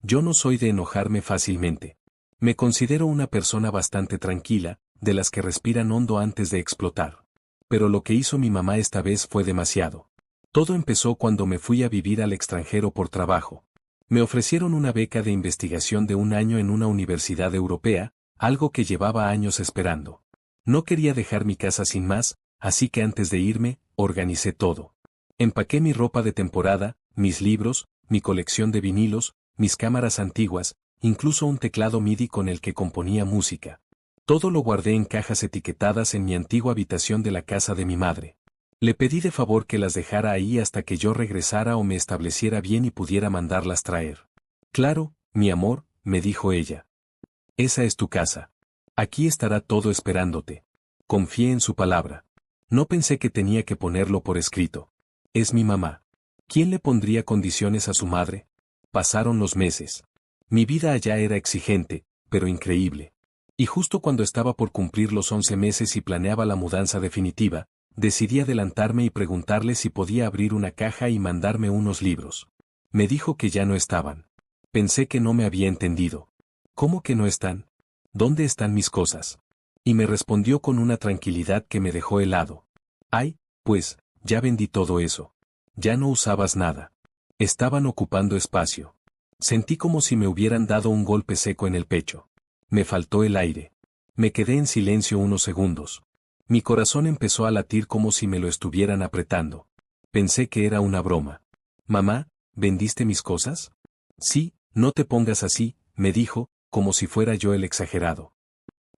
Yo no soy de enojarme fácilmente. Me considero una persona bastante tranquila, de las que respiran hondo antes de explotar. Pero lo que hizo mi mamá esta vez fue demasiado. Todo empezó cuando me fui a vivir al extranjero por trabajo. Me ofrecieron una beca de investigación de 1 año en una universidad europea, algo que llevaba años esperando. No quería dejar mi casa sin más, así que antes de irme, organicé todo. Empaqué mi ropa de temporada, mis libros, mi colección de vinilos, mis cámaras antiguas, incluso un teclado MIDI con el que componía música. Todo lo guardé en cajas etiquetadas en mi antigua habitación de la casa de mi madre. Le pedí de favor que las dejara ahí hasta que yo regresara o me estableciera bien y pudiera mandarlas traer. Claro, mi amor, me dijo ella. Esa es tu casa. Aquí estará todo esperándote. Confié en su palabra. No pensé que tenía que ponerlo por escrito. Es mi mamá. ¿Quién le pondría condiciones a su madre? Pasaron los meses. Mi vida allá era exigente, pero increíble. Y justo cuando estaba por cumplir los 11 meses y planeaba la mudanza definitiva, decidí adelantarme y preguntarle si podía abrir una caja y mandarme unos libros. Me dijo que ya no estaban. Pensé que no me había entendido. ¿Cómo que no están? ¿Dónde están mis cosas? Y me respondió con una tranquilidad que me dejó helado. Ay, pues, ya vendí todo eso. Ya no usabas nada. Estaban ocupando espacio. Sentí como si me hubieran dado un golpe seco en el pecho. Me faltó el aire. Me quedé en silencio unos segundos. Mi corazón empezó a latir como si me lo estuvieran apretando. Pensé que era una broma. Mamá, ¿vendiste mis cosas? Sí, no te pongas así, me dijo, como si fuera yo el exagerado.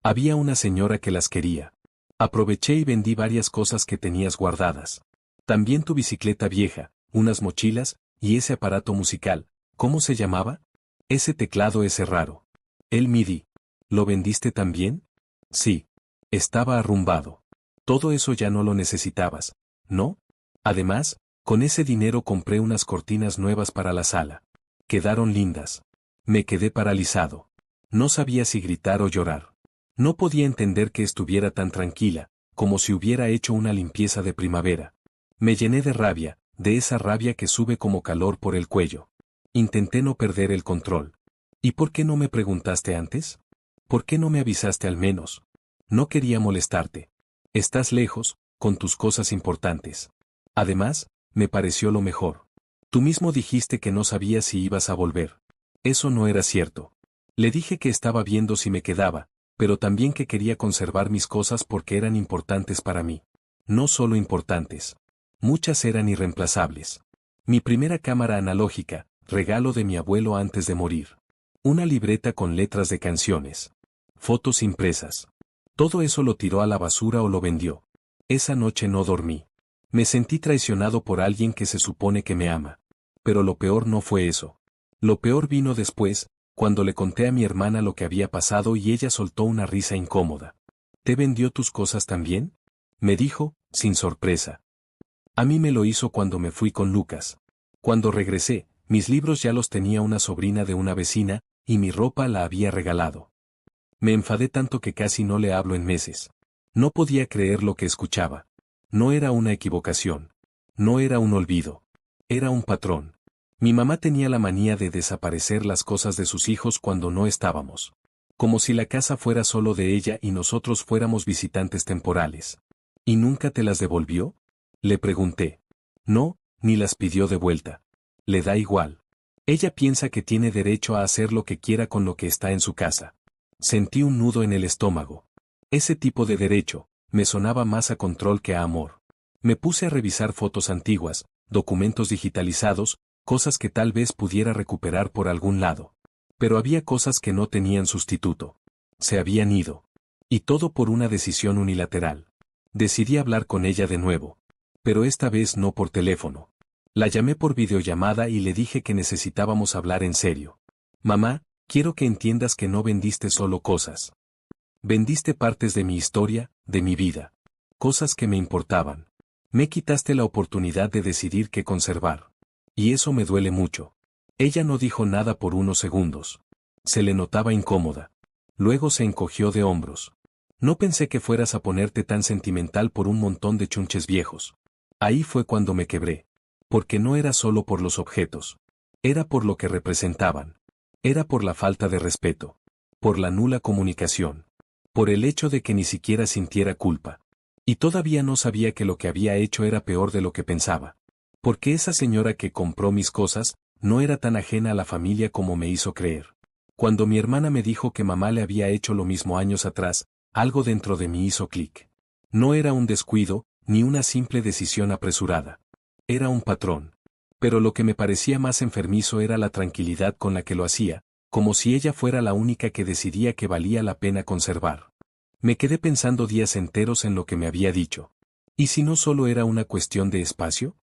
Había una señora que las quería. Aproveché y vendí varias cosas que tenías guardadas. También tu bicicleta vieja, unas mochilas, y ese aparato musical, ¿cómo se llamaba? Ese teclado ese raro. El MIDI. ¿Lo vendiste también? Sí. Estaba arrumbado. Todo eso ya no lo necesitabas, ¿no? Además, con ese dinero compré unas cortinas nuevas para la sala. Quedaron lindas. Me quedé paralizado. No sabía si gritar o llorar. No podía entender que estuviera tan tranquila, como si hubiera hecho una limpieza de primavera. Me llené de rabia, de esa rabia que sube como calor por el cuello. Intenté no perder el control. ¿Y por qué no me preguntaste antes? ¿Por qué no me avisaste al menos? No quería molestarte. Estás lejos, con tus cosas importantes. Además, me pareció lo mejor. Tú mismo dijiste que no sabías si ibas a volver. Eso no era cierto. Le dije que estaba viendo si me quedaba, pero también que quería conservar mis cosas porque eran importantes para mí. No solo importantes. Muchas eran irreemplazables. Mi primera cámara analógica, regalo de mi abuelo antes de morir. Una libreta con letras de canciones. Fotos impresas. Todo eso lo tiró a la basura o lo vendió. Esa noche no dormí. Me sentí traicionado por alguien que se supone que me ama. Pero lo peor no fue eso. Lo peor vino después, cuando le conté a mi hermana lo que había pasado y ella soltó una risa incómoda. ¿Te vendió tus cosas también? Me dijo, sin sorpresa. A mí me lo hizo cuando me fui con Lucas. Cuando regresé, mis libros ya los tenía una sobrina de una vecina, y mi ropa la había regalado. Me enfadé tanto que casi no le hablo en meses. No podía creer lo que escuchaba. No era una equivocación. No era un olvido. Era un patrón. Mi mamá tenía la manía de desaparecer las cosas de sus hijos cuando no estábamos. Como si la casa fuera solo de ella y nosotros fuéramos visitantes temporales. ¿Y nunca te las devolvió? Le pregunté. No, ni las pidió de vuelta. Le da igual. Ella piensa que tiene derecho a hacer lo que quiera con lo que está en su casa. Sentí un nudo en el estómago. Ese tipo de derecho, me sonaba más a control que a amor. Me puse a revisar fotos antiguas, documentos digitalizados, cosas que tal vez pudiera recuperar por algún lado. Pero había cosas que no tenían sustituto. Se habían ido. Y todo por una decisión unilateral. Decidí hablar con ella de nuevo. Pero esta vez no por teléfono. La llamé por videollamada y le dije que necesitábamos hablar en serio. Mamá, quiero que entiendas que no vendiste solo cosas. Vendiste partes de mi historia, de mi vida. Cosas que me importaban. Me quitaste la oportunidad de decidir qué conservar. Y eso me duele mucho. Ella no dijo nada por unos segundos. Se le notaba incómoda. Luego se encogió de hombros. No pensé que fueras a ponerte tan sentimental por un montón de chunches viejos. Ahí fue cuando me quebré. Porque no era solo por los objetos. Era por lo que representaban. Era por la falta de respeto, por la nula comunicación, por el hecho de que ni siquiera sintiera culpa. Y todavía no sabía que lo que había hecho era peor de lo que pensaba. Porque esa señora que compró mis cosas no era tan ajena a la familia como me hizo creer. Cuando mi hermana me dijo que mamá le había hecho lo mismo años atrás, algo dentro de mí hizo clic. No era un descuido, ni una simple decisión apresurada. Era un patrón. Pero lo que me parecía más enfermizo era la tranquilidad con la que lo hacía, como si ella fuera la única que decidía que valía la pena conservar. Me quedé pensando días enteros en lo que me había dicho. ¿Y si no solo era una cuestión de espacio?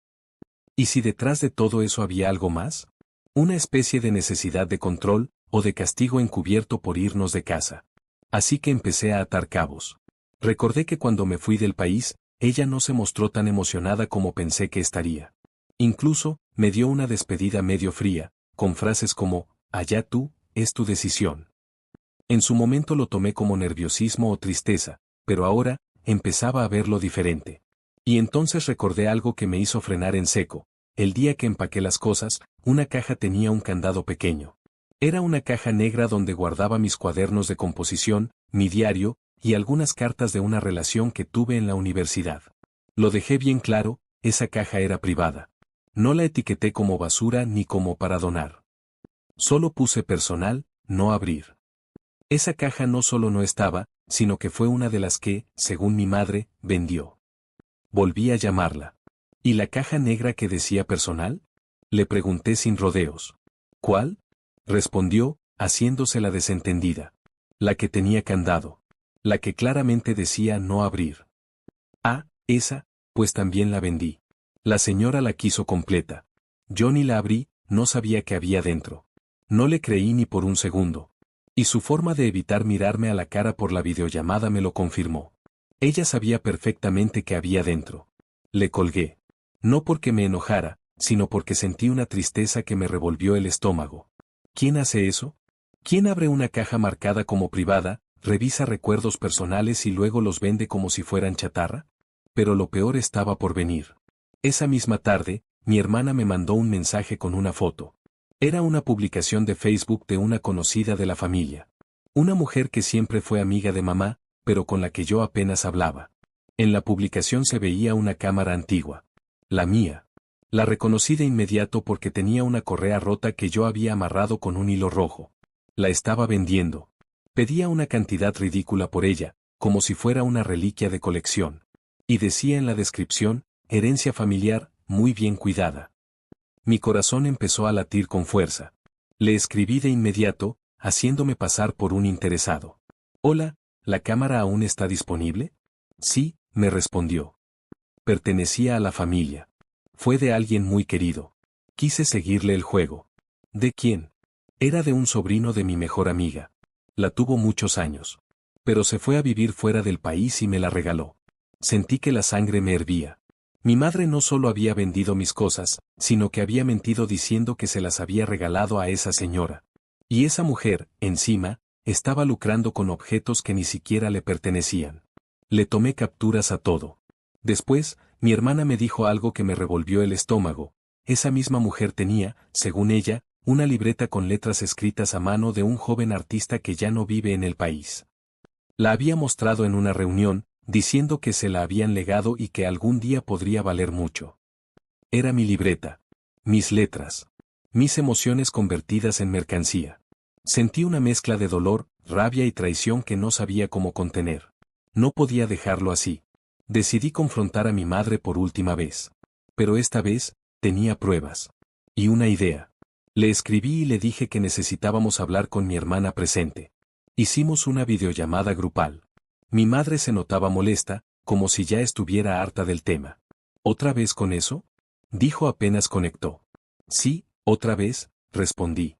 ¿Y si detrás de todo eso había algo más? Una especie de necesidad de control, o de castigo encubierto por irnos de casa. Así que empecé a atar cabos. Recordé que cuando me fui del país, ella no se mostró tan emocionada como pensé que estaría. Incluso, me dio una despedida medio fría, con frases como, allá tú, es tu decisión. En su momento lo tomé como nerviosismo o tristeza, pero ahora, empezaba a verlo diferente. Y entonces recordé algo que me hizo frenar en seco. El día que empaqué las cosas, una caja tenía un candado pequeño. Era una caja negra donde guardaba mis cuadernos de composición, mi diario, y algunas cartas de una relación que tuve en la universidad. Lo dejé bien claro, esa caja era privada. No la etiqueté como basura ni como para donar. Solo puse personal, no abrir. Esa caja no solo no estaba, sino que fue una de las que, según mi madre, vendió. Volví a llamarla. ¿Y la caja negra que decía personal? Le pregunté sin rodeos. ¿Cuál? Respondió, haciéndose la desentendida. La que tenía candado. La que claramente decía no abrir. Ah, esa, pues también la vendí. La señora la quiso completa. Yo ni la abrí, no sabía qué había dentro. No le creí ni por un segundo. Y su forma de evitar mirarme a la cara por la videollamada me lo confirmó. Ella sabía perfectamente qué había dentro. Le colgué. No porque me enojara, sino porque sentí una tristeza que me revolvió el estómago. ¿Quién hace eso? ¿Quién abre una caja marcada como privada, revisa recuerdos personales y luego los vende como si fueran chatarra? Pero lo peor estaba por venir. Esa misma tarde, mi hermana me mandó un mensaje con una foto. Era una publicación de Facebook de una conocida de la familia. Una mujer que siempre fue amiga de mamá, pero con la que yo apenas hablaba. En la publicación se veía una cámara antigua. La mía. La reconocí de inmediato porque tenía una correa rota que yo había amarrado con un hilo rojo. La estaba vendiendo. Pedía una cantidad ridícula por ella, como si fuera una reliquia de colección. Y decía en la descripción, herencia familiar, muy bien cuidada. Mi corazón empezó a latir con fuerza. Le escribí de inmediato, haciéndome pasar por un interesado. Hola, ¿la cámara aún está disponible? Sí, me respondió. Pertenecía a la familia. Fue de alguien muy querido. Quise seguirle el juego. ¿De quién? Era de un sobrino de mi mejor amiga. La tuvo muchos años. Pero se fue a vivir fuera del país y me la regaló. Sentí que la sangre me hervía. Mi madre no solo había vendido mis cosas, sino que había mentido diciendo que se las había regalado a esa señora. Y esa mujer, encima, estaba lucrando con objetos que ni siquiera le pertenecían. Le tomé capturas a todo. Después, mi hermana me dijo algo que me revolvió el estómago. Esa misma mujer tenía, según ella, una libreta con letras escritas a mano de un joven artista que ya no vive en el país. La había mostrado en una reunión, diciendo que se la habían legado y que algún día podría valer mucho. Era mi libreta. Mis letras. Mis emociones convertidas en mercancía. Sentí una mezcla de dolor, rabia y traición que no sabía cómo contener. No podía dejarlo así. Decidí confrontar a mi madre por última vez. Pero esta vez, tenía pruebas. Y una idea. Le escribí y le dije que necesitábamos hablar con mi hermana presente. Hicimos una videollamada grupal. Mi madre se notaba molesta, como si ya estuviera harta del tema. ¿Otra vez con eso? Dijo apenas conectó. Sí, otra vez, respondí.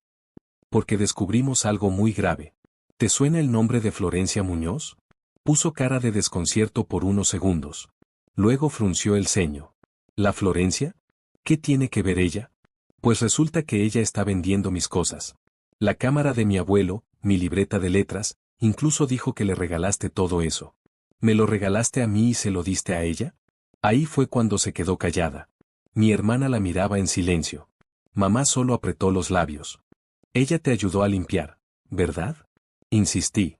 Porque descubrimos algo muy grave. ¿Te suena el nombre de Florencia Muñoz? Puso cara de desconcierto por unos segundos. Luego frunció el ceño. ¿La Florencia? ¿Qué tiene que ver ella? Pues resulta que ella está vendiendo mis cosas. La cámara de mi abuelo, mi libreta de letras, incluso dijo que le regalaste todo eso. ¿Me lo regalaste a mí y se lo diste a ella? Ahí fue cuando se quedó callada. Mi hermana la miraba en silencio. Mamá solo apretó los labios. Ella te ayudó a limpiar, ¿verdad? Insistí.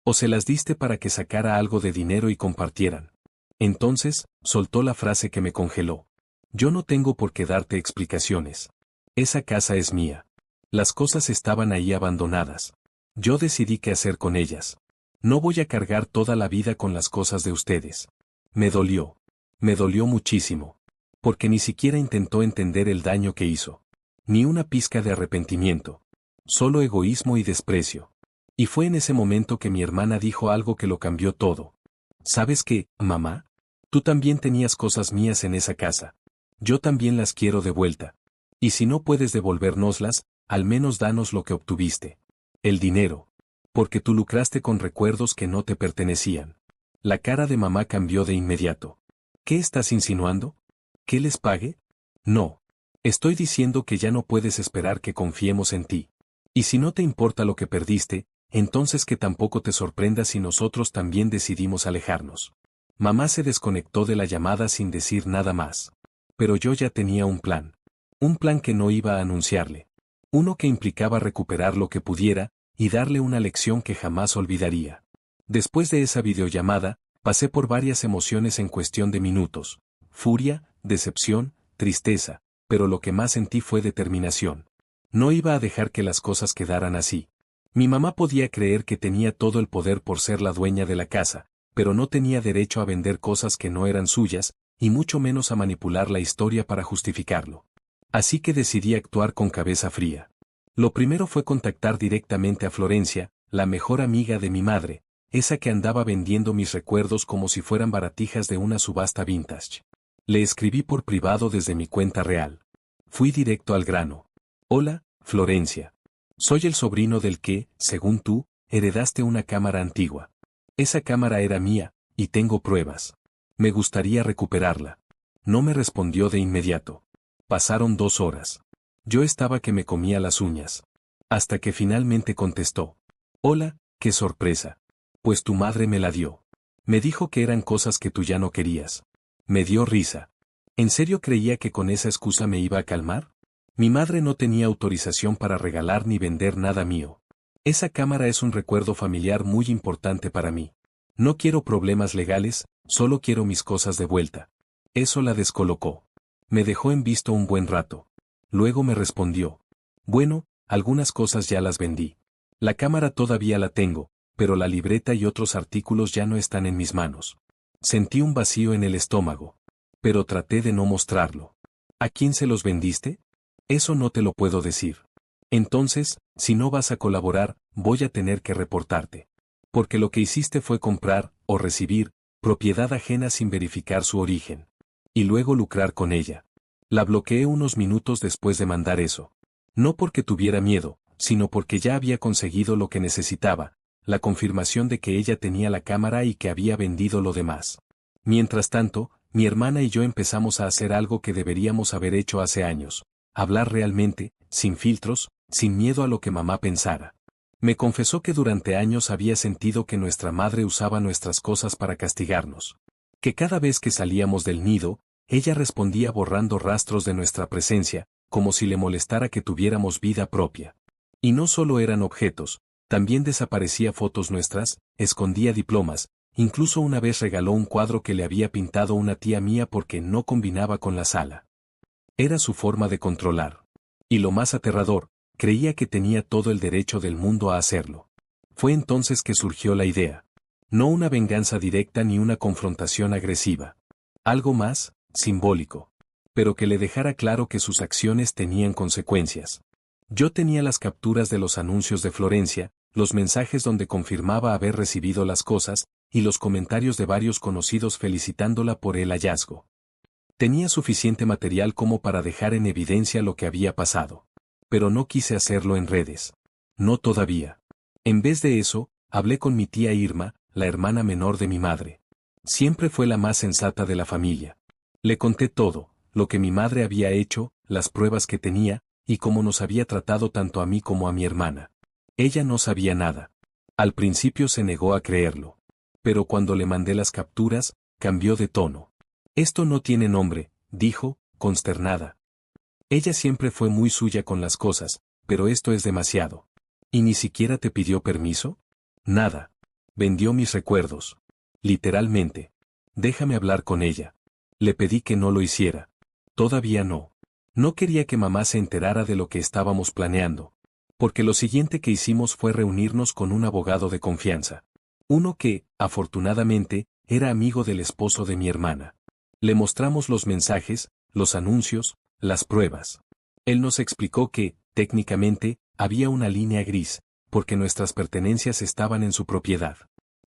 O se las diste para que sacara algo de dinero y compartieran. Entonces, soltó la frase que me congeló. Yo no tengo por qué darte explicaciones. Esa casa es mía. Las cosas estaban ahí abandonadas. Yo decidí qué hacer con ellas. No voy a cargar toda la vida con las cosas de ustedes. Me dolió. Me dolió muchísimo. Porque ni siquiera intentó entender el daño que hizo. Ni una pizca de arrepentimiento. Solo egoísmo y desprecio. Y fue en ese momento que mi hermana dijo algo que lo cambió todo. ¿Sabes qué, mamá? Tú también tenías cosas mías en esa casa. Yo también las quiero de vuelta. Y si no puedes devolvérnoslas, al menos danos lo que obtuviste. El dinero. Porque tú lucraste con recuerdos que no te pertenecían. La cara de mamá cambió de inmediato. ¿Qué estás insinuando? ¿Que les pague? No. Estoy diciendo que ya no puedes esperar que confiemos en ti. Y si no te importa lo que perdiste, entonces que tampoco te sorprenda si nosotros también decidimos alejarnos. Mamá se desconectó de la llamada sin decir nada más. Pero yo ya tenía un plan. Un plan que no iba a anunciarle. Uno que implicaba recuperar lo que pudiera, y darle una lección que jamás olvidaría. Después de esa videollamada, pasé por varias emociones en cuestión de minutos. Furia, decepción, tristeza, pero lo que más sentí fue determinación. No iba a dejar que las cosas quedaran así. Mi mamá podía creer que tenía todo el poder por ser la dueña de la casa, pero no tenía derecho a vender cosas que no eran suyas, y mucho menos a manipular la historia para justificarlo. Así que decidí actuar con cabeza fría. Lo primero fue contactar directamente a Florencia, la mejor amiga de mi madre, esa que andaba vendiendo mis recuerdos como si fueran baratijas de una subasta vintage. Le escribí por privado desde mi cuenta real. Fui directo al grano. Hola, Florencia. Soy el sobrino del que, según tú, heredaste una cámara antigua. Esa cámara era mía, y tengo pruebas. Me gustaría recuperarla. No me respondió de inmediato. Pasaron 2 horas. Yo estaba que me comía las uñas. Hasta que finalmente contestó. Hola, qué sorpresa. Pues tu madre me la dio. Me dijo que eran cosas que tú ya no querías. Me dio risa. ¿En serio creía que con esa excusa me iba a calmar? Mi madre no tenía autorización para regalar ni vender nada mío. Esa cámara es un recuerdo familiar muy importante para mí. No quiero problemas legales, solo quiero mis cosas de vuelta. Eso la descolocó. Me dejó en visto un buen rato. Luego me respondió. Bueno, algunas cosas ya las vendí. La cámara todavía la tengo, pero la libreta y otros artículos ya no están en mis manos. Sentí un vacío en el estómago. Pero traté de no mostrarlo. ¿A quién se los vendiste? Eso no te lo puedo decir. Entonces, si no vas a colaborar, voy a tener que reportarte. Porque lo que hiciste fue comprar, o recibir, propiedad ajena sin verificar su origen. Y luego lucrar con ella. La bloqueé unos minutos después de mandar eso. No porque tuviera miedo, sino porque ya había conseguido lo que necesitaba, la confirmación de que ella tenía la cámara y que había vendido lo demás. Mientras tanto, mi hermana y yo empezamos a hacer algo que deberíamos haber hecho hace años. Hablar realmente, sin filtros, sin miedo a lo que mamá pensara. Me confesó que durante años había sentido que nuestra madre usaba nuestras cosas para castigarnos. Que cada vez que salíamos del nido, ella respondía borrando rastros de nuestra presencia, como si le molestara que tuviéramos vida propia. Y no solo eran objetos, también desaparecía fotos nuestras, escondía diplomas, incluso una vez regaló un cuadro que le había pintado una tía mía porque no combinaba con la sala. Era su forma de controlar. Y lo más aterrador, creía que tenía todo el derecho del mundo a hacerlo. Fue entonces que surgió la idea. No una venganza directa ni una confrontación agresiva. Algo más, simbólico. Pero que le dejara claro que sus acciones tenían consecuencias. Yo tenía las capturas de los anuncios de Florencia, los mensajes donde confirmaba haber recibido las cosas, y los comentarios de varios conocidos felicitándola por el hallazgo. Tenía suficiente material como para dejar en evidencia lo que había pasado. Pero no quise hacerlo en redes. No todavía. En vez de eso, hablé con mi tía Irma, la hermana menor de mi madre. Siempre fue la más sensata de la familia. Le conté todo, lo que mi madre había hecho, las pruebas que tenía, y cómo nos había tratado tanto a mí como a mi hermana. Ella no sabía nada. Al principio se negó a creerlo. Pero cuando le mandé las capturas, cambió de tono. Esto no tiene nombre, dijo, consternada. Ella siempre fue muy suya con las cosas, pero esto es demasiado. ¿Y ni siquiera te pidió permiso? Nada. Vendió mis recuerdos. Literalmente. Déjame hablar con ella. Le pedí que no lo hiciera. Todavía no. No quería que mamá se enterara de lo que estábamos planeando. Porque lo siguiente que hicimos fue reunirnos con un abogado de confianza. Uno que, afortunadamente, era amigo del esposo de mi hermana. Le mostramos los mensajes, los anuncios, las pruebas. Él nos explicó que, técnicamente, había una línea gris, porque nuestras pertenencias estaban en su propiedad.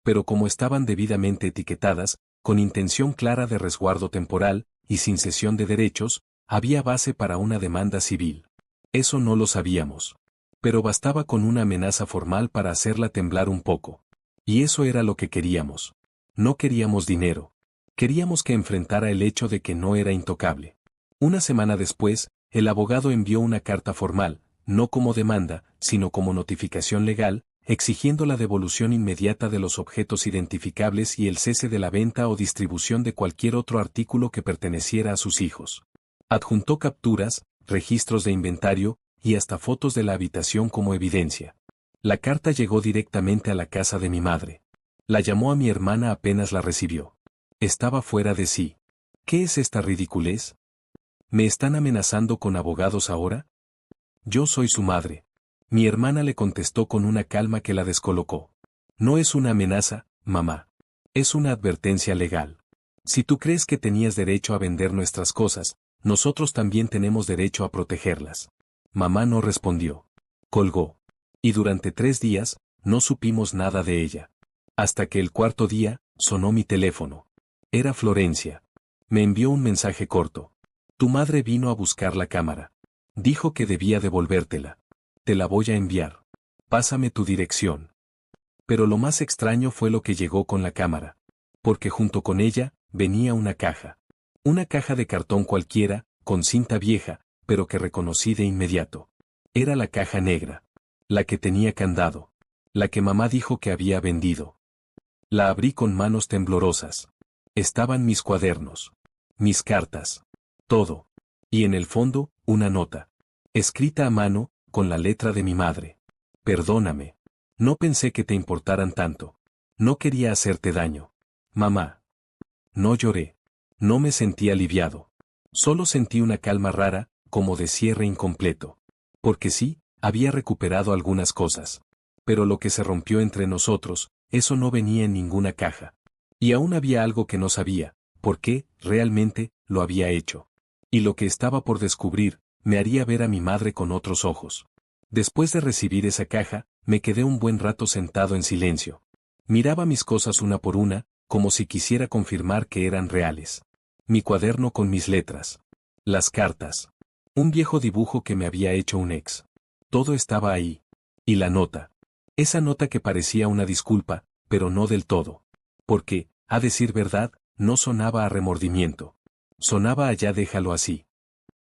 Pero como estaban debidamente etiquetadas, con intención clara de resguardo temporal, y sin cesión de derechos, había base para una demanda civil. Eso no lo sabíamos. Pero bastaba con una amenaza formal para hacerla temblar un poco. Y eso era lo que queríamos. No queríamos dinero. Queríamos que enfrentara el hecho de que no era intocable. Una semana después, el abogado envió una carta formal, no como demanda, sino como notificación legal, exigiendo la devolución inmediata de los objetos identificables y el cese de la venta o distribución de cualquier otro artículo que perteneciera a sus hijos. Adjuntó capturas, registros de inventario, y hasta fotos de la habitación como evidencia. La carta llegó directamente a la casa de mi madre. La llamó a mi hermana apenas la recibió. Estaba fuera de sí. ¿Qué es esta ridiculez? ¿Me están amenazando con abogados ahora? Yo soy su madre. Mi hermana le contestó con una calma que la descolocó. No es una amenaza, mamá. Es una advertencia legal. Si tú crees que tenías derecho a vender nuestras cosas, nosotros también tenemos derecho a protegerlas. Mamá no respondió. Colgó. Y durante 3 días, no supimos nada de ella. Hasta que el cuarto día, sonó mi teléfono. Era Florencia. Me envió un mensaje corto. Tu madre vino a buscar la cámara. Dijo que debía devolvértela. Te la voy a enviar. Pásame tu dirección. Pero lo más extraño fue lo que llegó con la cámara. Porque junto con ella, venía una caja. Una caja de cartón cualquiera, con cinta vieja, pero que reconocí de inmediato. Era la caja negra. La que tenía candado. La que mamá dijo que había vendido. La abrí con manos temblorosas. Estaban mis cuadernos. Mis cartas. Todo. Y en el fondo, una nota. Escrita a mano, con la letra de mi madre. Perdóname. No pensé que te importaran tanto. No quería hacerte daño. Mamá. No lloré. No me sentí aliviado. Solo sentí una calma rara, como de cierre incompleto. Porque sí, había recuperado algunas cosas. Pero lo que se rompió entre nosotros, eso no venía en ninguna caja. Y aún había algo que no sabía, por qué, realmente, lo había hecho. Y lo que estaba por descubrir, me haría ver a mi madre con otros ojos. Después de recibir esa caja, me quedé un buen rato sentado en silencio. Miraba mis cosas una por una, como si quisiera confirmar que eran reales. Mi cuaderno con mis letras. Las cartas. Un viejo dibujo que me había hecho un ex. Todo estaba ahí. Y la nota. Esa nota que parecía una disculpa, pero no del todo. Porque, a decir verdad, no sonaba a remordimiento. Sonaba a ya déjalo así.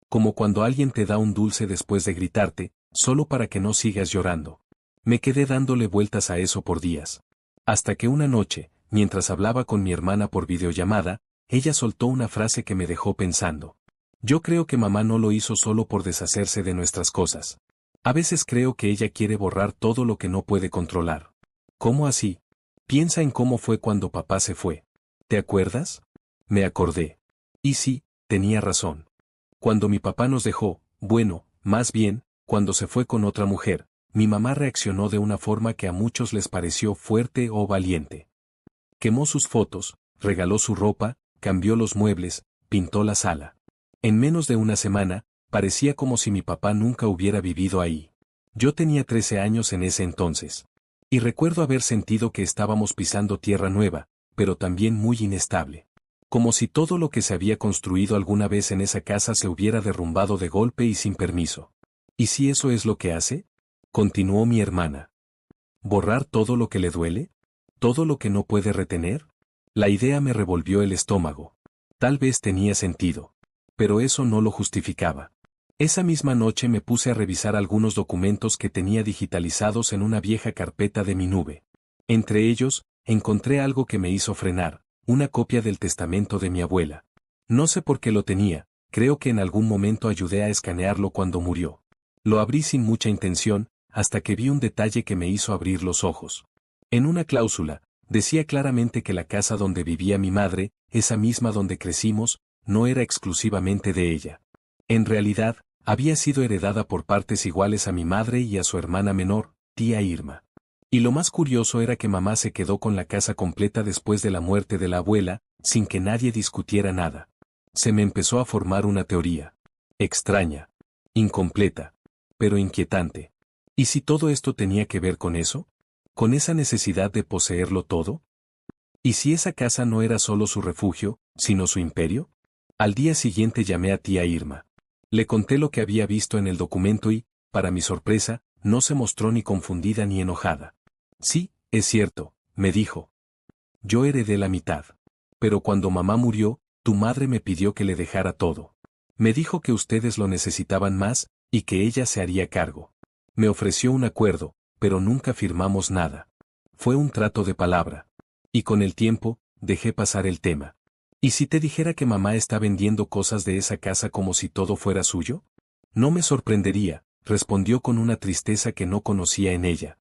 Como cuando alguien te da un dulce después de gritarte, solo para que no sigas llorando. Me quedé dándole vueltas a eso por días. Hasta que una noche, mientras hablaba con mi hermana por videollamada, ella soltó una frase que me dejó pensando. Yo creo que mamá no lo hizo solo por deshacerse de nuestras cosas. A veces creo que ella quiere borrar todo lo que no puede controlar. ¿Cómo así? Piensa en cómo fue cuando papá se fue. ¿Te acuerdas? Me acordé. Y sí, tenía razón. Cuando mi papá nos dejó, bueno, más bien, cuando se fue con otra mujer, mi mamá reaccionó de una forma que a muchos les pareció fuerte o valiente. Quemó sus fotos, regaló su ropa, cambió los muebles, pintó la sala. En menos de una semana, parecía como si mi papá nunca hubiera vivido ahí. Yo tenía 13 años en ese entonces. Y recuerdo haber sentido que estábamos pisando tierra nueva, pero también muy inestable. Como si todo lo que se había construido alguna vez en esa casa se hubiera derrumbado de golpe y sin permiso. ¿Y si eso es lo que hace? Continuó mi hermana. ¿Borrar todo lo que le duele? ¿Todo lo que no puede retener? La idea me revolvió el estómago. Tal vez tenía sentido. Pero eso no lo justificaba. Esa misma noche me puse a revisar algunos documentos que tenía digitalizados en una vieja carpeta de mi nube. Entre ellos, encontré algo que me hizo frenar, una copia del testamento de mi abuela. No sé por qué lo tenía, creo que en algún momento ayudé a escanearlo cuando murió. Lo abrí sin mucha intención, hasta que vi un detalle que me hizo abrir los ojos. En una cláusula, decía claramente que la casa donde vivía mi madre, esa misma donde crecimos, no era exclusivamente de ella. En realidad, había sido heredada por partes iguales a mi madre y a su hermana menor, tía Irma. Y lo más curioso era que mamá se quedó con la casa completa después de la muerte de la abuela, sin que nadie discutiera nada. Se me empezó a formar una teoría. Extraña. Incompleta. Pero inquietante. ¿Y si todo esto tenía que ver con eso? ¿Con esa necesidad de poseerlo todo? ¿Y si esa casa no era solo su refugio, sino su imperio? Al día siguiente llamé a tía Irma. Le conté lo que había visto en el documento y, para mi sorpresa, no se mostró ni confundida ni enojada. Sí, es cierto, me dijo. Yo heredé la mitad. Pero cuando mamá murió, tu madre me pidió que le dejara todo. Me dijo que ustedes lo necesitaban más, y que ella se haría cargo. Me ofreció un acuerdo, pero nunca firmamos nada. Fue un trato de palabra. Y con el tiempo, dejé pasar el tema. ¿Y si te dijera que mamá está vendiendo cosas de esa casa como si todo fuera suyo? No me sorprendería, respondió con una tristeza que no conocía en ella.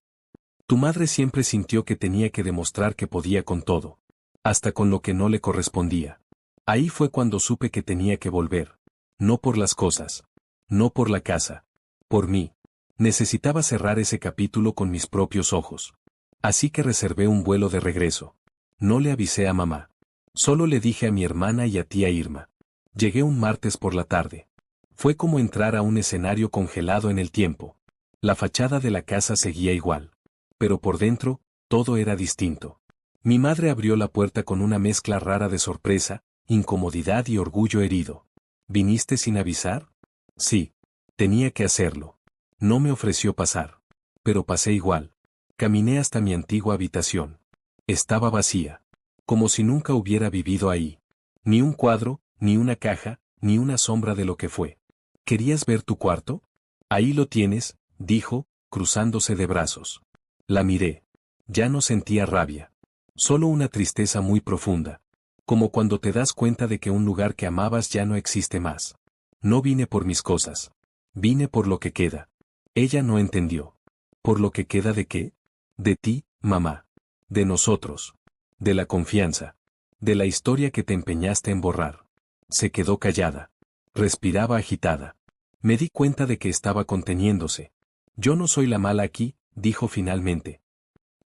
Tu madre siempre sintió que tenía que demostrar que podía con todo. Hasta con lo que no le correspondía. Ahí fue cuando supe que tenía que volver. No por las cosas. No por la casa. Por mí. Necesitaba cerrar ese capítulo con mis propios ojos. Así que reservé un vuelo de regreso. No le avisé a mamá. Solo le dije a mi hermana y a tía Irma. Llegué un martes por la tarde. Fue como entrar a un escenario congelado en el tiempo. La fachada de la casa seguía igual. Pero por dentro, todo era distinto. Mi madre abrió la puerta con una mezcla rara de sorpresa, incomodidad y orgullo herido. ¿Viniste sin avisar? Sí. Tenía que hacerlo. No me ofreció pasar. Pero pasé igual. Caminé hasta mi antigua habitación. Estaba vacía. Como si nunca hubiera vivido ahí. Ni un cuadro, ni una caja, ni una sombra de lo que fue. ¿Querías ver tu cuarto? Ahí lo tienes, dijo, cruzándose de brazos. La miré. Ya no sentía rabia. Solo una tristeza muy profunda. Como cuando te das cuenta de que un lugar que amabas ya no existe más. No vine por mis cosas. Vine por lo que queda. Ella no entendió. ¿Por lo que queda de qué? De ti, mamá. De nosotros. De la confianza. De la historia que te empeñaste en borrar. Se quedó callada. Respiraba agitada. Me di cuenta de que estaba conteniéndose. Yo no soy la mala aquí, dijo finalmente.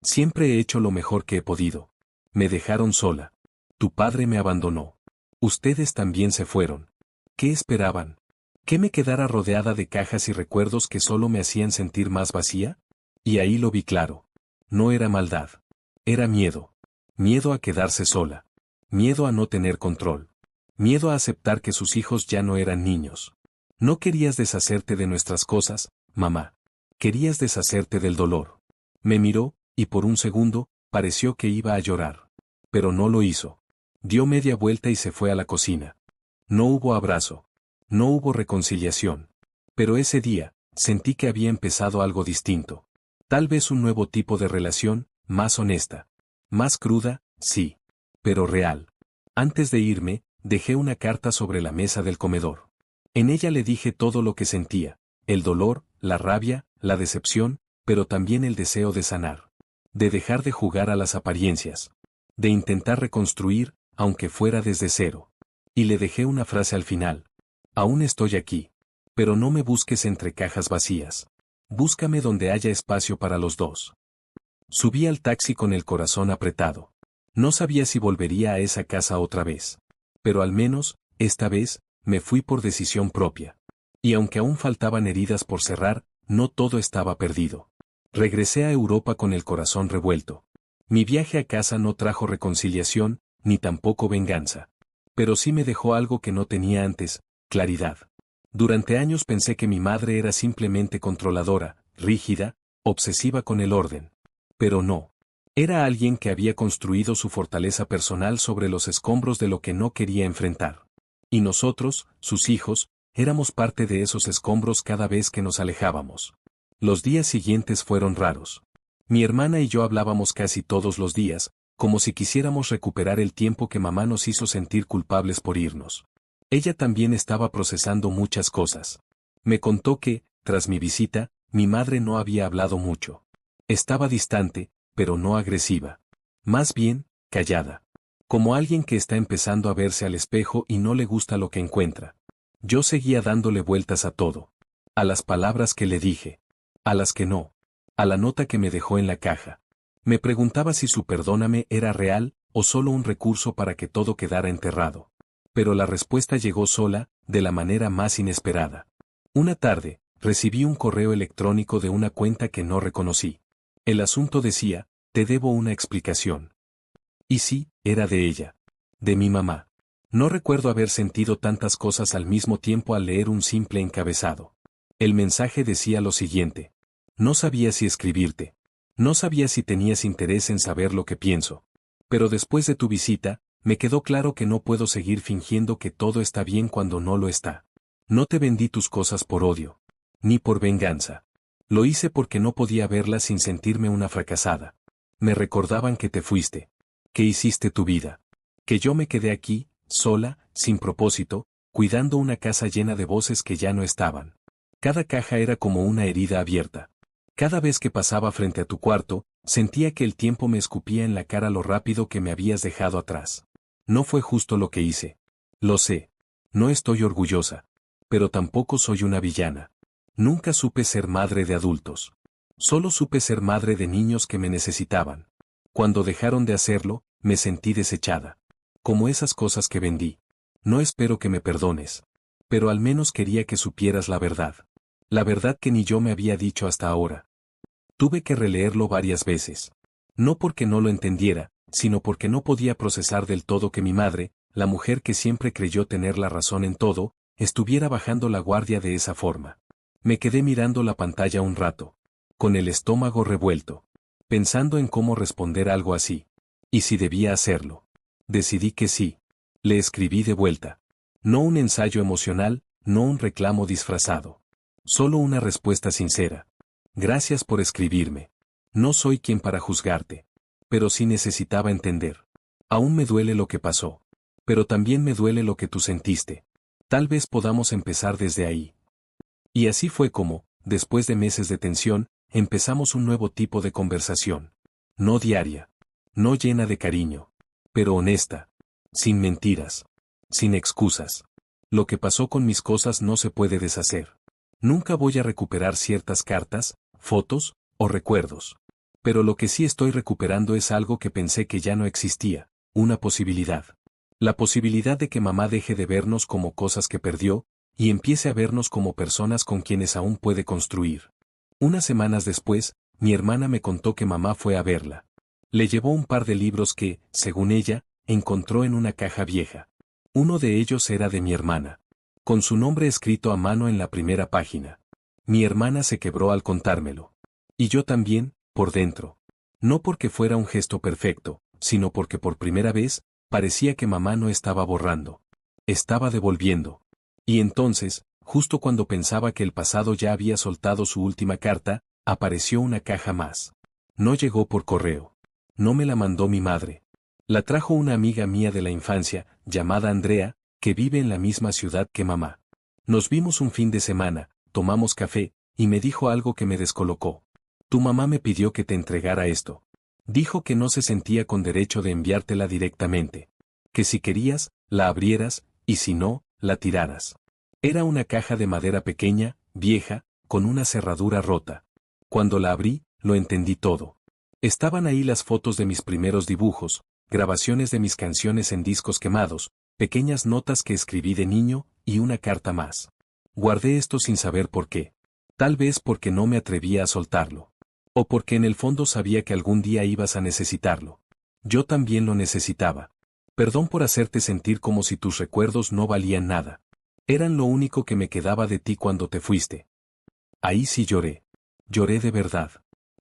Siempre he hecho lo mejor que he podido. Me dejaron sola. Tu padre me abandonó. Ustedes también se fueron. ¿Qué esperaban? ¿Que me quedara rodeada de cajas y recuerdos que solo me hacían sentir más vacía? Y ahí lo vi claro. No era maldad. Era miedo. Miedo a quedarse sola. Miedo a no tener control. Miedo a aceptar que sus hijos ya no eran niños. No querías deshacerte de nuestras cosas, mamá. Querías deshacerte del dolor. Me miró, y por un segundo, pareció que iba a llorar. Pero no lo hizo. Dio media vuelta y se fue a la cocina. No hubo abrazo. No hubo reconciliación. Pero ese día, sentí que había empezado algo distinto. Tal vez un nuevo tipo de relación, más honesta. Más cruda, sí. Pero real. Antes de irme, dejé una carta sobre la mesa del comedor. En ella le dije todo lo que sentía. El dolor, la rabia, la decepción, pero también el deseo de sanar. De dejar de jugar a las apariencias. De intentar reconstruir, aunque fuera desde cero. Y le dejé una frase al final. Aún estoy aquí. Pero no me busques entre cajas vacías. Búscame donde haya espacio para los dos. Subí al taxi con el corazón apretado. No sabía si volvería a esa casa otra vez. Pero al menos, esta vez, me fui por decisión propia. Y aunque aún faltaban heridas por cerrar, no todo estaba perdido. Regresé a Europa con el corazón revuelto. Mi viaje a casa no trajo reconciliación, ni tampoco venganza. Pero sí me dejó algo que no tenía antes, claridad. Durante años pensé que mi madre era simplemente controladora, rígida, obsesiva con el orden. Pero no. Era alguien que había construido su fortaleza personal sobre los escombros de lo que no quería enfrentar. Y nosotros, sus hijos, éramos parte de esos escombros cada vez que nos alejábamos. Los días siguientes fueron raros. Mi hermana y yo hablábamos casi todos los días, como si quisiéramos recuperar el tiempo que mamá nos hizo sentir culpables por irnos. Ella también estaba procesando muchas cosas. Me contó que, Tras mi visita, mi madre no había hablado mucho. Estaba distante, pero no agresiva. Más bien, callada. Como alguien que está empezando a verse al espejo y no le gusta lo que encuentra. Yo seguía dándole vueltas a todo. A las palabras que le dije. A las que no. A la nota que me dejó en la caja. Me preguntaba si su perdóname era real o solo un recurso para que todo quedara enterrado. Pero la respuesta llegó sola, de la manera más inesperada. Una tarde, recibí un correo electrónico de una cuenta que no reconocí. El asunto decía, te debo una explicación. Y sí, era de ella. De mi mamá. No recuerdo haber sentido tantas cosas al mismo tiempo al leer un simple encabezado. El mensaje decía lo siguiente. No sabía si escribirte. No sabía si tenías interés en saber lo que pienso. Pero después de tu visita, me quedó claro que no puedo seguir fingiendo que todo está bien cuando no lo está. No te vendí tus cosas por odio. Ni por venganza. Lo hice porque no podía verlas sin sentirme una fracasada. Me recordaban que te fuiste. Que hiciste tu vida. Que yo me quedé aquí, sola, sin propósito, cuidando una casa llena de voces que ya no estaban. Cada caja era como una herida abierta. Cada vez que pasaba frente a tu cuarto, sentía que el tiempo me escupía en la cara lo rápido que me habías dejado atrás. No fue justo lo que hice. Lo sé. No estoy orgullosa. Pero tampoco soy una villana. Nunca supe ser madre de adultos. Solo supe ser madre de niños que me necesitaban. Cuando dejaron de hacerlo, me sentí desechada. Como esas cosas que vendí. No espero que me perdones. Pero al menos quería que supieras la verdad. La verdad que ni yo me había dicho hasta ahora. Tuve que releerlo varias veces. No porque no lo entendiera, sino porque no podía procesar del todo que mi madre, la mujer que siempre creyó tener la razón en todo, estuviera bajando la guardia de esa forma. Me quedé mirando la pantalla un rato. Con el estómago revuelto. Pensando en cómo responder algo así. Y si debía hacerlo. Decidí que sí. Le escribí de vuelta. No un ensayo emocional, no un reclamo disfrazado. Solo una respuesta sincera. Gracias por escribirme. No soy quien para juzgarte. Pero sí necesitaba entender. Aún me duele lo que pasó. Pero también me duele lo que tú sentiste. Tal vez podamos empezar desde ahí. Y así fue como, después de meses de tensión, empezamos un nuevo tipo de conversación. No diaria. No llena de cariño. Pero honesta. Sin mentiras. Sin excusas. Lo que pasó con mis cosas no se puede deshacer. Nunca voy a recuperar ciertas cartas, fotos, o recuerdos. Pero lo que sí estoy recuperando es algo que pensé que ya no existía, una posibilidad. La posibilidad de que mamá deje de vernos como cosas que perdió, y empiece a vernos como personas con quienes aún puede construir. Unas semanas después, mi hermana me contó que mamá fue a verla. Le llevó un par de libros que, según ella, encontró en una caja vieja. Uno de ellos era de mi hermana. Con su nombre escrito a mano en la primera página. Mi hermana se quebró al contármelo. Y yo también, por dentro. No porque fuera un gesto perfecto, sino porque por primera vez, parecía que mamá no estaba borrando. Estaba devolviendo. Y entonces, justo cuando pensaba que el pasado ya había soltado su última carta, apareció una caja más. No llegó por correo. No me la mandó mi madre. La trajo una amiga mía de la infancia, llamada Andrea, que vive en la misma ciudad que mamá. Nos vimos un fin de semana, tomamos café, y me dijo algo que me descolocó. Tu mamá me pidió que te entregara esto. Dijo que no se sentía con derecho de enviártela directamente. Que si querías, la abrieras, y si no, la tiraras. Era una caja de madera pequeña, vieja, con una cerradura rota. Cuando la abrí, lo entendí todo. Estaban ahí las fotos de mis primeros dibujos, grabaciones de mis canciones en discos quemados, pequeñas notas que escribí de niño, y una carta más. Guardé esto sin saber por qué. Tal vez porque no me atrevía a soltarlo. O porque en el fondo sabía que algún día ibas a necesitarlo. Yo también lo necesitaba. Perdón por hacerte sentir como si tus recuerdos no valían nada. Eran lo único que me quedaba de ti cuando te fuiste. Ahí sí lloré. Lloré de verdad.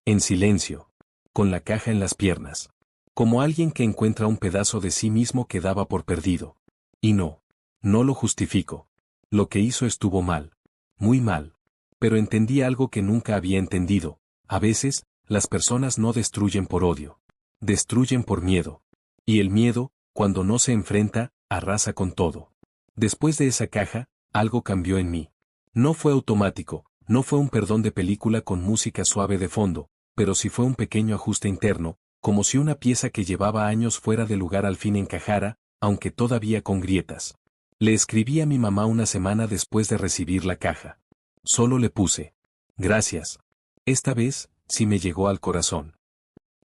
En silencio. Con la caja en las piernas. Como alguien que encuentra un pedazo de sí mismo que daba por perdido. Y no. No lo justifico. Lo que hizo estuvo mal. Muy mal. Pero entendí algo que nunca había entendido. A veces, las personas no destruyen por odio. Destruyen por miedo. Y el miedo, cuando no se enfrenta, arrasa con todo. Después de esa caja, algo cambió en mí. No fue automático, No fue un perdón de película con música suave de fondo, pero sí fue un pequeño ajuste interno, como si una pieza que llevaba años fuera de lugar al fin encajara, aunque todavía con grietas. Le escribí a mi mamá una semana después de recibir la caja. Solo le puse: gracias. Esta vez, sí me llegó al corazón.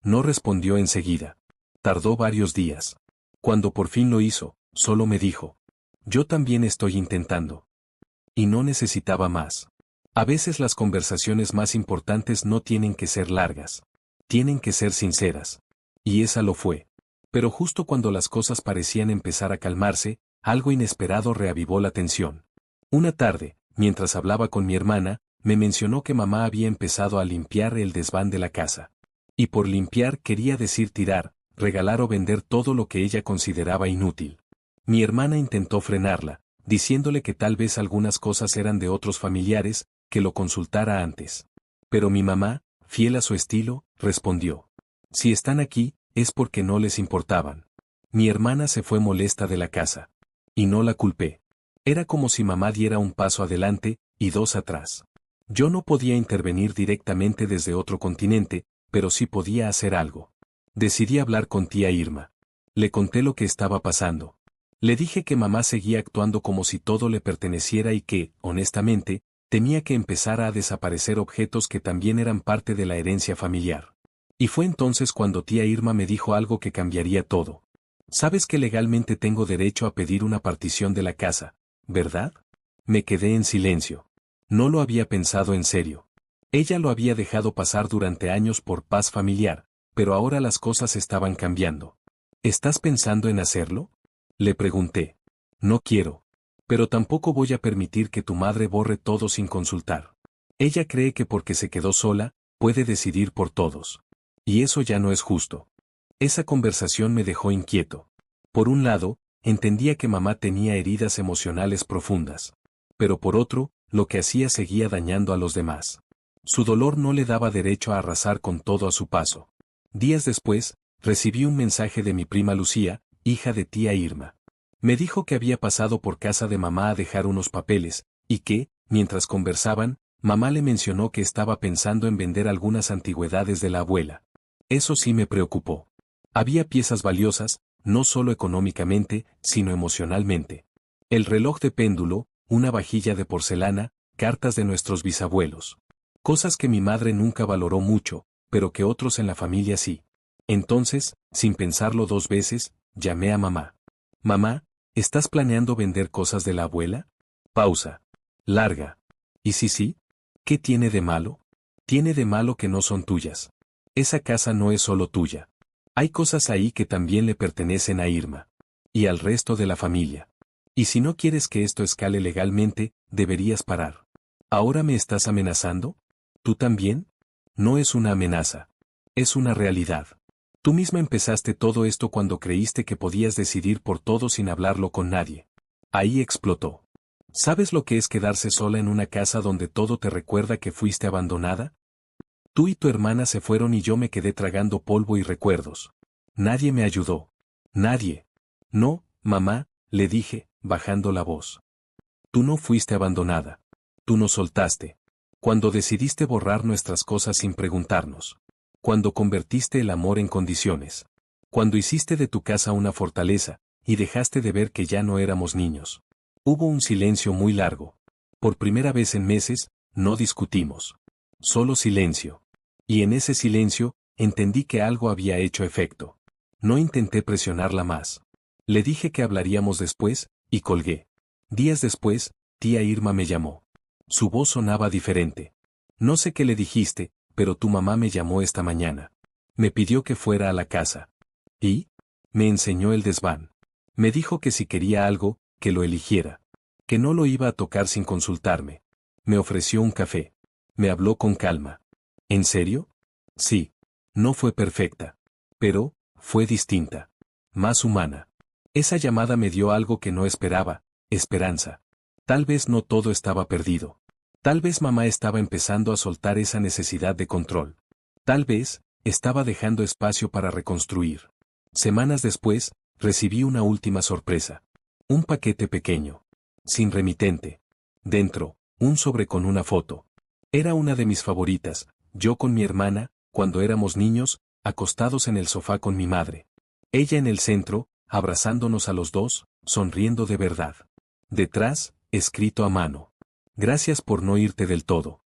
No respondió enseguida. Tardó varios días. Cuando por fin lo hizo, solo me dijo: yo también estoy intentando. Y no necesitaba más. A veces las conversaciones más importantes no tienen que ser largas. Tienen que ser sinceras. Y esa lo fue. Pero justo cuando las cosas parecían empezar a calmarse, algo inesperado reavivó la tensión. Una tarde, mientras hablaba con mi hermana, me mencionó que mamá había empezado a limpiar el desván de la casa. Y por limpiar quería decir tirar, regalar o vender todo lo que ella consideraba inútil. Mi hermana intentó frenarla, diciéndole que tal vez algunas cosas eran de otros familiares, que lo consultara antes. Pero mi mamá, fiel a su estilo, respondió: si están aquí, es porque no les importaban. Mi hermana se fue molesta de la casa. Y no la culpé. Era como si mamá diera un paso adelante, y dos atrás. Yo no podía intervenir directamente desde otro continente, pero sí podía hacer algo. Decidí hablar con tía Irma. Le conté lo que estaba pasando. Le dije que mamá seguía actuando como si todo le perteneciera y que, honestamente, temía que empezara a desaparecer objetos que también eran parte de la herencia familiar. Y fue entonces cuando tía Irma me dijo algo que cambiaría todo. Sabes que legalmente tengo derecho a pedir una partición de la casa, ¿verdad? Me quedé en silencio. No lo había pensado en serio. Ella lo había dejado pasar durante años por paz familiar, pero ahora las cosas estaban cambiando. ¿Estás pensando en hacerlo? Le pregunté. No quiero. Pero tampoco voy a permitir que tu madre borre todo sin consultar. Ella cree que porque se quedó sola, puede decidir por todos. Y eso ya no es justo. Esa conversación me dejó inquieto. Por un lado, entendía que mamá tenía heridas emocionales profundas. Pero por otro, lo que hacía seguía dañando a los demás. Su dolor no le daba derecho a arrasar con todo a su paso. Días después, recibí un mensaje de mi prima Lucía, hija de tía Irma. Me dijo que había pasado por casa de mamá a dejar unos papeles, y que, mientras conversaban, mamá le mencionó que estaba pensando en vender algunas antigüedades de la abuela. Eso sí me preocupó. Había piezas valiosas, no solo económicamente, sino emocionalmente. El reloj de péndulo, una vajilla de porcelana, cartas de nuestros bisabuelos. Cosas que mi madre nunca valoró mucho, pero que otros en la familia sí. Entonces, sin pensarlo dos veces, llamé a mamá. Mamá, ¿estás planeando vender cosas de la abuela? Pausa. Larga. ¿Y sí? ¿Qué tiene de malo? Tiene de malo que no son tuyas. Esa casa no es solo tuya. Hay cosas ahí que también le pertenecen a Irma. Y al resto de la familia. Y si no quieres que esto escale legalmente, deberías parar. ¿Ahora me estás amenazando? ¿Tú también? No es una amenaza. Es una realidad. Tú misma empezaste todo esto cuando creíste que podías decidir por todo sin hablarlo con nadie. Ahí explotó. ¿Sabes lo que es quedarse sola en una casa donde todo te recuerda que fuiste abandonada? Tú y tu hermana se fueron y yo me quedé tragando polvo y recuerdos. Nadie me ayudó. Nadie. No, mamá, le dije, bajando la voz. Tú no fuiste abandonada. Tú nos soltaste. Cuando decidiste borrar nuestras cosas sin preguntarnos. Cuando convertiste el amor en condiciones. Cuando hiciste de tu casa una fortaleza, y dejaste de ver que ya no éramos niños. Hubo un silencio muy largo. Por primera vez en meses, no discutimos. Solo silencio. Y en ese silencio, entendí que algo había hecho efecto. No intenté presionarla más. Le dije que hablaríamos después, y colgué. Días después, tía Irma me llamó. Su voz sonaba diferente. No sé qué le dijiste, pero tu mamá me llamó esta mañana. Me pidió que fuera a la casa. ¿Y? Me enseñó el desván. Me dijo que si quería algo, que lo eligiera. Que no lo iba a tocar sin consultarme. Me ofreció un café. Me habló con calma. ¿En serio? Sí. No fue perfecta. Pero, fue distinta. Más humana. Esa llamada me dio algo que no esperaba, esperanza. Tal vez no todo estaba perdido. Tal vez mamá estaba empezando a soltar esa necesidad de control. Tal vez, estaba dejando espacio para reconstruir. Semanas después, recibí una última sorpresa. Un paquete pequeño. Sin remitente. Dentro, un sobre con una foto. Era una de mis favoritas, yo con mi hermana, cuando éramos niños, acostados en el sofá con mi madre. Ella en el centro, abrazándonos a los dos, sonriendo de verdad. Detrás, escrito a mano. Gracias por no irte del todo.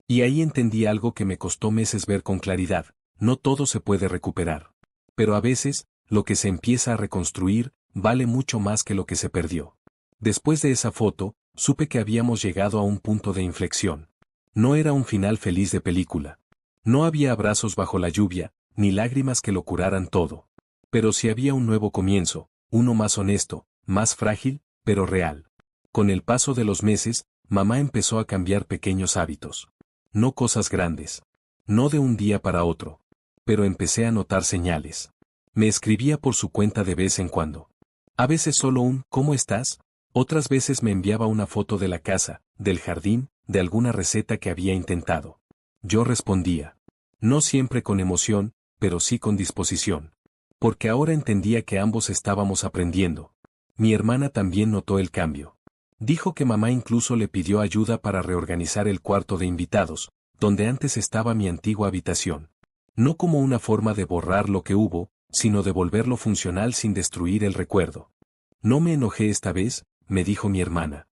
Y ahí entendí algo que me costó meses ver con claridad, no todo se puede recuperar. Pero a veces, lo que se empieza a reconstruir, vale mucho más que lo que se perdió. Después de esa foto, supe que habíamos llegado a un punto de inflexión. No era un final feliz de película. No había abrazos bajo la lluvia, ni lágrimas que lo curaran todo. Pero sí había un nuevo comienzo, uno más honesto, más frágil, pero real. Con el paso de los meses, mamá empezó a cambiar pequeños hábitos. No cosas grandes. No de un día para otro. Pero empecé a notar señales. Me escribía por su cuenta de vez en cuando. A veces solo un ¿cómo estás? Otras veces me enviaba una foto de la casa, del jardín, de alguna receta que había intentado. Yo respondía. No siempre con emoción, pero sí con disposición. Porque ahora entendía que ambos estábamos aprendiendo. Mi hermana también notó el cambio. Dijo que mamá incluso le pidió ayuda para reorganizar el cuarto de invitados, donde antes estaba mi antigua habitación. No como una forma de borrar lo que hubo, sino de volverlo funcional sin destruir el recuerdo. No me enojé esta vez, me dijo mi hermana.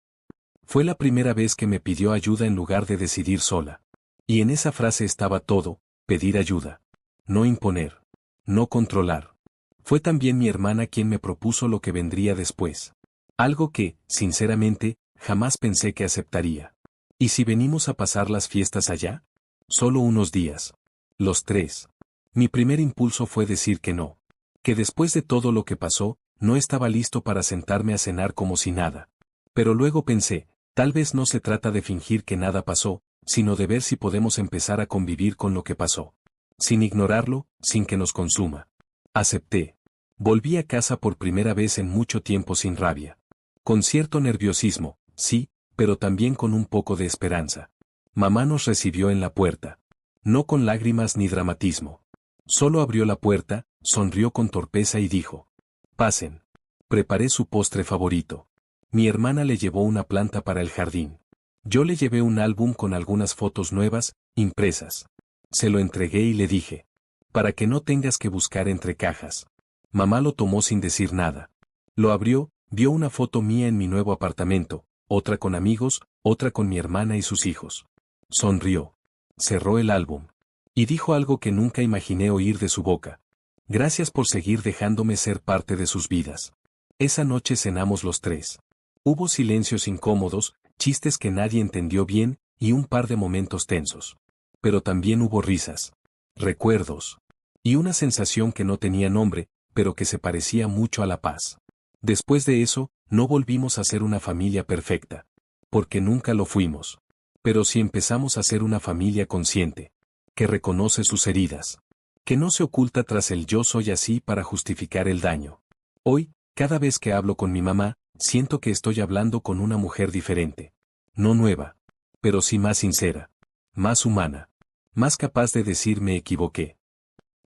Fue la primera vez que me pidió ayuda en lugar de decidir sola. Y en esa frase estaba todo, pedir ayuda. No imponer. No controlar. Fue también mi hermana quien me propuso lo que vendría después. Algo que, sinceramente, jamás pensé que aceptaría. ¿Y si venimos a pasar las fiestas allá? Solo unos días. Los tres. Mi primer impulso fue decir que no. Que después de todo lo que pasó, no estaba listo para sentarme a cenar como si nada. Pero luego pensé, tal vez no se trata de fingir que nada pasó, sino de ver si podemos empezar a convivir con lo que pasó. Sin ignorarlo, sin que nos consuma. Acepté. Volví a casa por primera vez en mucho tiempo sin rabia. Con cierto nerviosismo, sí, pero también con un poco de esperanza. Mamá nos recibió en la puerta. No con lágrimas ni dramatismo. Solo abrió la puerta, sonrió con torpeza y dijo: pasen. Preparé su postre favorito. Mi hermana le llevó una planta para el jardín. Yo le llevé un álbum con algunas fotos nuevas, impresas. Se lo entregué y le dije: para que no tengas que buscar entre cajas. Mamá lo tomó sin decir nada. Lo abrió, vio una foto mía en mi nuevo apartamento, otra con amigos, otra con mi hermana y sus hijos. Sonrió. Cerró el álbum. Y dijo algo que nunca imaginé oír de su boca. Gracias por seguir dejándome ser parte de sus vidas. Esa noche cenamos los tres. Hubo silencios incómodos, chistes que nadie entendió bien, y un par de momentos tensos. Pero también hubo risas. Recuerdos. Y una sensación que no tenía nombre, pero que se parecía mucho a la paz. Después de eso, no volvimos a ser una familia perfecta. Porque nunca lo fuimos. Pero sí empezamos a ser una familia consciente. Que reconoce sus heridas. Que no se oculta tras el yo soy así para justificar el daño. Hoy, cada vez que hablo con mi mamá, siento que estoy hablando con una mujer diferente. No nueva. Pero sí más sincera. Más humana. Más capaz de decir me equivoqué.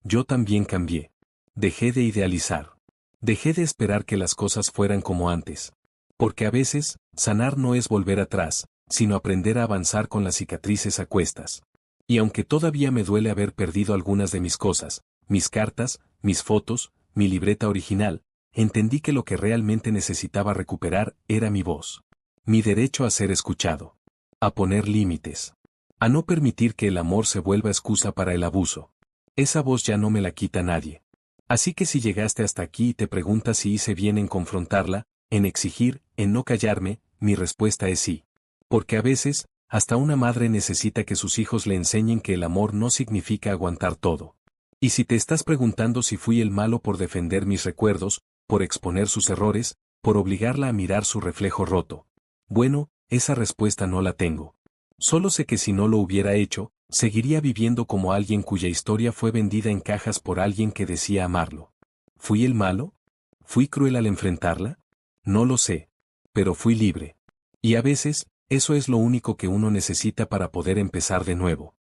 Yo también cambié. Dejé de idealizar. Dejé de esperar que las cosas fueran como antes. Porque a veces, sanar no es volver atrás, sino aprender a avanzar con las cicatrices a cuestas. Y aunque todavía me duele haber perdido algunas de mis cosas, mis cartas, mis fotos, mi libreta original, entendí que lo que realmente necesitaba recuperar era mi voz. Mi derecho a ser escuchado. A poner límites. A no permitir que el amor se vuelva excusa para el abuso. Esa voz ya no me la quita nadie. Así que si llegaste hasta aquí y te preguntas si hice bien en confrontarla, en exigir, en no callarme, mi respuesta es sí. Porque a veces, hasta una madre necesita que sus hijos le enseñen que el amor no significa aguantar todo. Y si te estás preguntando si fui el malo por defender mis recuerdos, por exponer sus errores, por obligarla a mirar su reflejo roto. Bueno, esa respuesta no la tengo. Solo sé que si no lo hubiera hecho, seguiría viviendo como alguien cuya historia fue vendida en cajas por alguien que decía amarlo. ¿Fui el malo? ¿Fui cruel al enfrentarla? No lo sé. Pero fui libre. Y a veces, eso es lo único que uno necesita para poder empezar de nuevo.